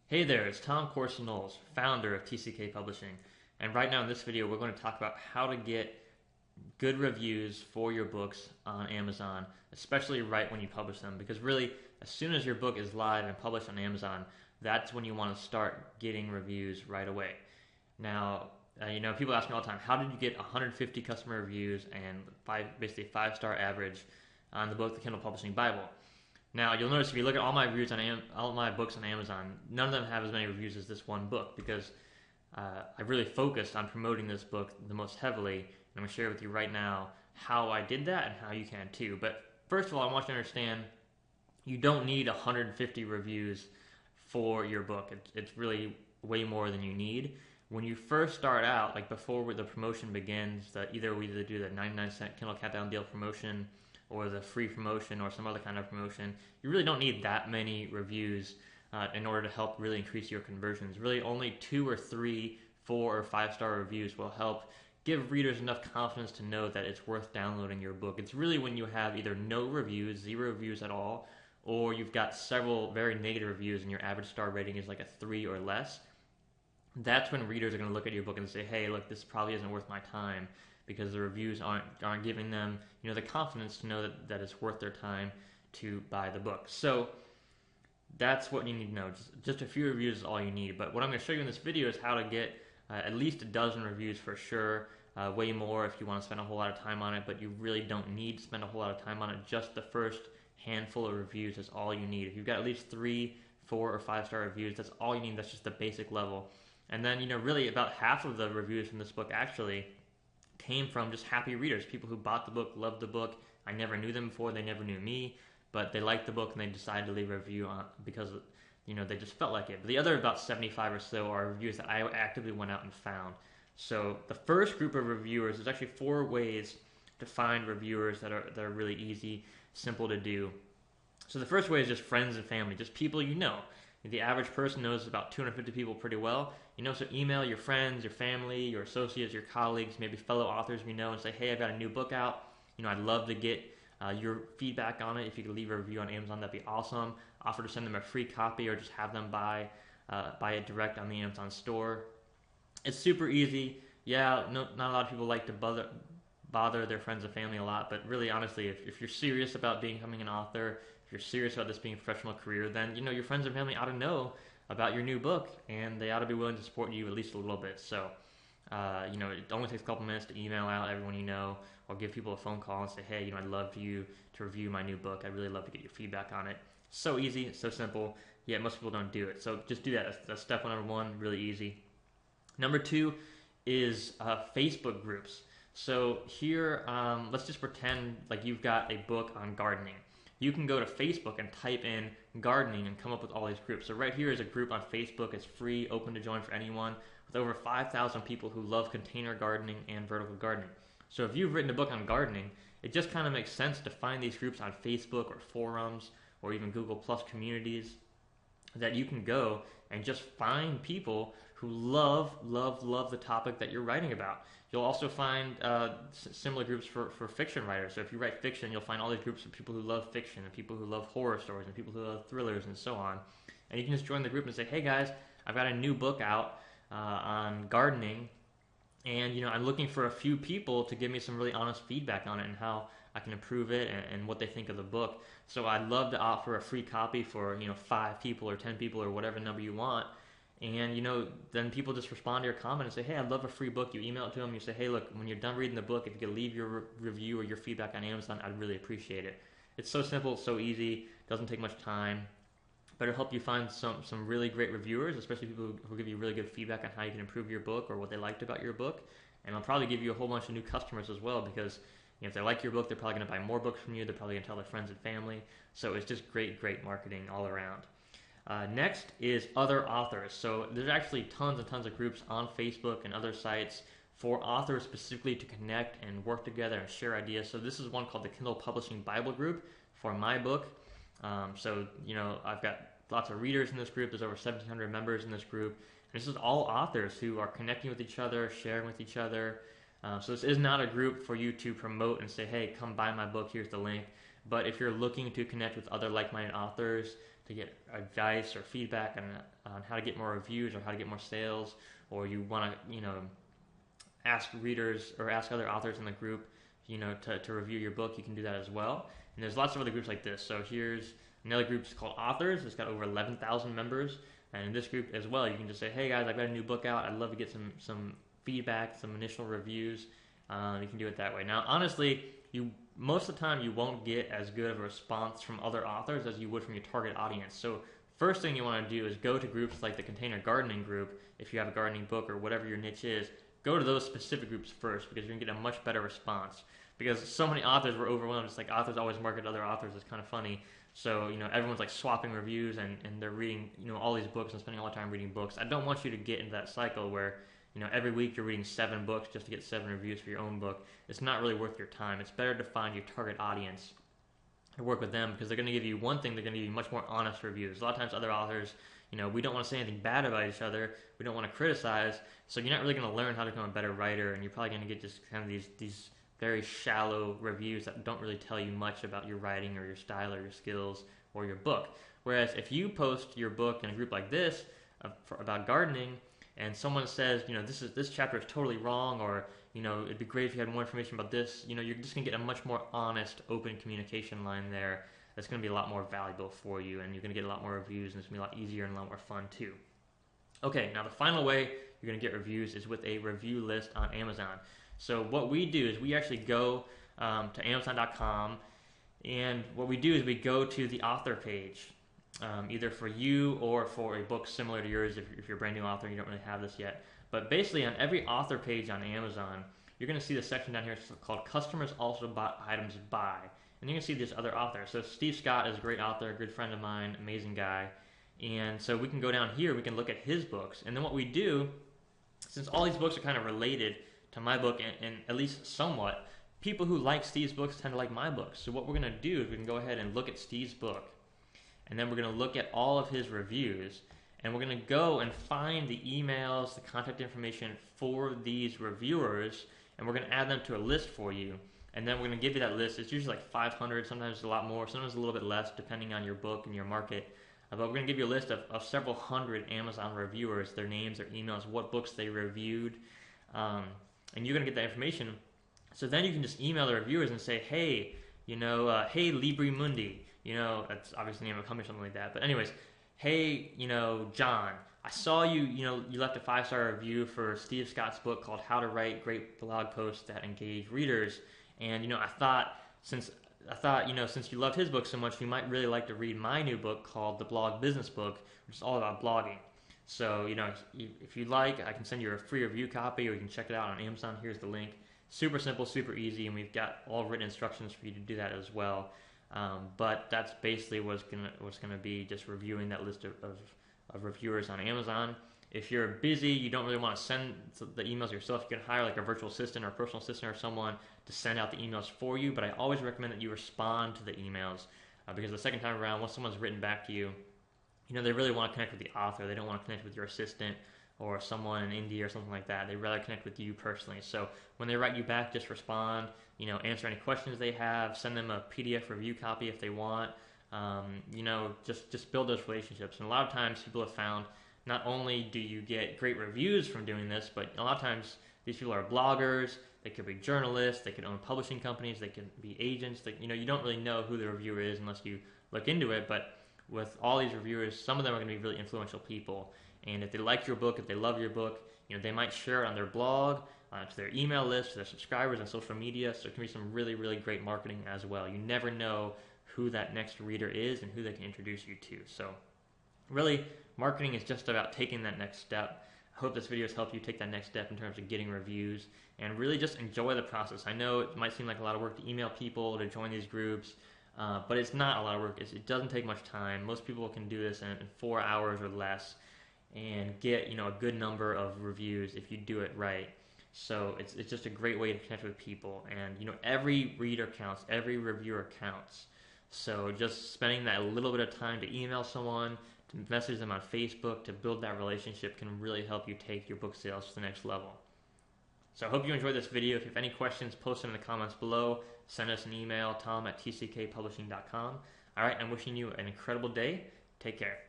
Hey there, it's Tom Corson-Knowles, founder of TCK Publishing. And right now in this video, we're going to talk about how to get good reviews for your books on Amazon, especially right when you publish them. Because really, as soon as your book is live and published on Amazon, that's when you want to start getting reviews right away. Now, people ask me all the time, how did you get 150 customer reviews and basically a 5-star average on the book, The Kindle Publishing Bible? Now, you'll notice if you look at all my reviews on all my books on Amazon, none of them have as many reviews as this one book because I really focused on promoting this book the most heavily, and I'm going to share with you right now how I did that and how you can too. But first of all, I want you to understand you don't need 150 reviews for your book. It's really way more than you need. When you first start out, like before the promotion begins, either we do the 99-cent Kindle Countdown deal promotion or the free promotion or some other kind of promotion, you really don't need that many reviews in order to help really increase your conversions. Really only 2 or 3, 4 or 5-star reviews will help give readers enough confidence to know that it's worth downloading your book. It's really when you have either no reviews, 0 reviews at all, or you've got several very negative reviews and your average star rating is like a 3 or less. That's when readers are going to look at your book and say, hey, look, this probably isn't worth my time, because the reviews aren't giving them the confidence to know that it's worth their time to buy the book. So that's what you need to know. Just a few reviews is all you need. But what I'm going to show you in this video is how to get at least a dozen reviews for sure. Way more if you want to spend a whole lot of time on it, but you really don't need to spend a whole lot of time on it. Just the first handful of reviews is all you need. If you've got at least 3, 4, or 5-star reviews, that's all you need. That's just the basic level. And then, really about half of the reviews from this book actually came from just happy readers, people who bought the book, loved the book. I never knew them before, they never knew me, but they liked the book and they decided to leave a review on because they just felt like it. But the other about 75 or so are reviews that I actively went out and found. So the first group of reviewers, there's actually 4 ways to find reviewers that are really easy, simple to do. So the first way is just friends and family, just people you know. The average person knows about 250 people pretty well. So email your friends, your family, your associates, your colleagues, maybe fellow authors and say, hey, I've got a new book out. I'd love to get your feedback on it. If you could leave a review on Amazon, that'd be awesome. Offer to send them a free copy or just have them buy it direct on the Amazon store. It's super easy. Yeah, not a lot of people like to bother their friends and family a lot, but really, honestly, if you're serious about becoming an author, if you're serious about this being a professional career, then your friends and family ought to know about your new book, and they ought to be willing to support you at least a little bit. So, it only takes a couple minutes to email out everyone you know, or give people a phone call and say, hey, I'd love for you to review my new book. I'd really love to get your feedback on it. So easy, so simple. Yet most people don't do it. So just do that. That's step number 1, really easy. Number 2 is Facebook groups. So here, let's just pretend like you've got a book on gardening. You can go to Facebook and type in gardening and come up with all these groups. So right here is a group on Facebook. It's free, open to join for anyone, with over 5,000 people who love container gardening and vertical gardening. So if you've written a book on gardening, it just kind of makes sense to find these groups on Facebook or forums or even Google Plus communities that you can go and just find people who love the topic that you're writing about. You'll also find similar groups for fiction writers. So if you write fiction, you'll find all these groups of people who love fiction and people who love horror stories and people who love thrillers and so on. And you can just join the group and say, hey guys, I've got a new book out on gardening, and I'm looking for a few people to give me some really honest feedback on it and how I can improve it and what they think of the book. So I'd love to offer a free copy for 5 people or 10 people or whatever number you want. And then people just respond to your comment and say, hey, I'd love a free book. You email it to them. You say, hey, look, when you're done reading the book, if you could leave your review or your feedback on Amazon, I'd really appreciate it. It's so simple, so easy, doesn't take much time, but it'll help you find some really great reviewers, especially people who give you really good feedback on how you can improve your book or what they liked about your book. And it'll probably give you a whole bunch of new customers as well, because if they like your book, they're probably going to buy more books from you. They're probably going to tell their friends and family. So it's just great marketing all around. Next is other authors. So there's actually tons and tons of groups on Facebook and other sites for authors specifically to connect and work together and share ideas. So this is one called the Kindle Publishing Bible Group for my book. I've got lots of readers in this group. There's over 1,700 members in this group. And this is all authors who are connecting with each other, sharing with each other. So this is not a group for you to promote and say, hey, come buy my book, here's the link. But if you're looking to connect with other like-minded authors, to get advice or feedback on how to get more reviews or how to get more sales, or you want to, ask readers or ask other authors in the group, to review your book, you can do that as well. And there's lots of other groups like this. So here's another group called Authors. It's got over 11,000 members. And in this group as well, you can just say, hey guys, I've got a new book out. I'd love to get some feedback, some initial reviews. You can do it that way. Now, honestly, most of the time you won't get as good of a response from other authors as you would from your target audience. So first thing you want to do is go to groups like the Container Gardening group. If you have a gardening book or whatever your niche is, go to those specific groups first, because you're going to get a much better response. Because so many authors were overwhelmed. It's like authors always market other authors. It's kind of funny. So, everyone's like swapping reviews and they're reading, all these books and spending all the time reading books. I don't want you to get into that cycle where, every week you're reading 7 books just to get 7 reviews for your own book. It's not really worth your time. It's better to find your target audience and work with them, because they're going to give you one thing, they're going to give you much more honest reviews. A lot of times other authors, we don't want to say anything bad about each other. We don't want to criticize. So you're not really going to learn how to become a better writer, and you're probably going to get just kind of these very shallow reviews that don't really tell you much about your writing or your style or your skills or your book. Whereas if you post your book in a group like this about gardening, and someone says, this chapter is totally wrong, or it'd be great if you had more information about this, you're just going to get a much more honest, open communication line there that's going to be a lot more valuable for you, and you're going to get a lot more reviews, and it's going to be a lot easier and a lot more fun too. Okay, now the final way you're going to get reviews is with a review list on Amazon. So what we do is we actually go to Amazon.com, and what we do is we go to the author page, either for you or for a book similar to yours if you're a brand new author and you don't really have this yet. But basically on every author page on Amazon, you're going to see the section down here called Customers Also Bought Items By. And you can see this other author. So Steve Scott is a great author, a good friend of mine, amazing guy. And so we can go down here, we can look at his books. And then what we do, since all these books are kind of related to my book and at least somewhat, people who like Steve's books tend to like my books. So what we're going to do is we can go ahead and look at Steve's book. And then we're going to look at all of his reviews. And we're going to go and find the emails, the contact information for these reviewers. And we're going to add them to a list for you. And then we're going to give you that list. It's usually like 500, sometimes a lot more, sometimes a little bit less, depending on your book and your market. But we're going to give you a list of several hundred Amazon reviewers, their names, their emails, what books they reviewed. And you're going to get that information. So then you can just email the reviewers and say, hey, hey, Libri Mundi. That's obviously the name of a company or something like that. But anyways, hey, John, I saw you left a 5-star review for Steve Scott's book called How to Write Great Blog Posts That Engage Readers. And, I thought since you loved his book so much, you might really like to read my new book called The Blog Business Book, which is all about blogging. So, if you'd like, I can send you a free review copy, or you can check it out on Amazon. Here's the link. Super simple, super easy, and we've got all written instructions for you to do that as well. But that's basically what's gonna be, just reviewing that list of reviewers on Amazon. If you're busy, you don't really want to send the emails yourself, you can hire like a virtual assistant or a personal assistant or someone to send out the emails for you. But I always recommend that you respond to the emails, because the second time around, once someone's written back to you, they really want to connect with the author. They don't want to connect with your assistant or someone in India or something like that. They'd rather connect with you personally. So when they write you back, just respond, answer any questions they have, send them a PDF review copy if they want. Just build those relationships. And a lot of times people have found, not only do you get great reviews from doing this, but a lot of times these people are bloggers, they could be journalists, they could own publishing companies, they could be agents. You don't really know who the reviewer is unless you look into it. But with all these reviewers, some of them are going to be really influential people. And if they like your book, if they love your book, they might share it on their blog, to their email list, to their subscribers on social media. So it can be some really, really great marketing as well. You never know who that next reader is and who they can introduce you to. So really, marketing is just about taking that next step. I hope this video has helped you take that next step in terms of getting reviews, and really just enjoy the process. I know it might seem like a lot of work to email people, to join these groups, but it's not a lot of work. It doesn't take much time. Most people can do this in 4 hours or less and get a good number of reviews if you do it right. So it's just a great way to connect with people, and every reader counts, every reviewer counts. So just spending that little bit of time to email someone, to message them on Facebook, to build that relationship can really help you take your book sales to the next level. So I hope you enjoyed this video. If you have any questions, post them in the comments below. Send us an email, tom@tckpublishing.com. All right, I'm wishing you an incredible day, Take care.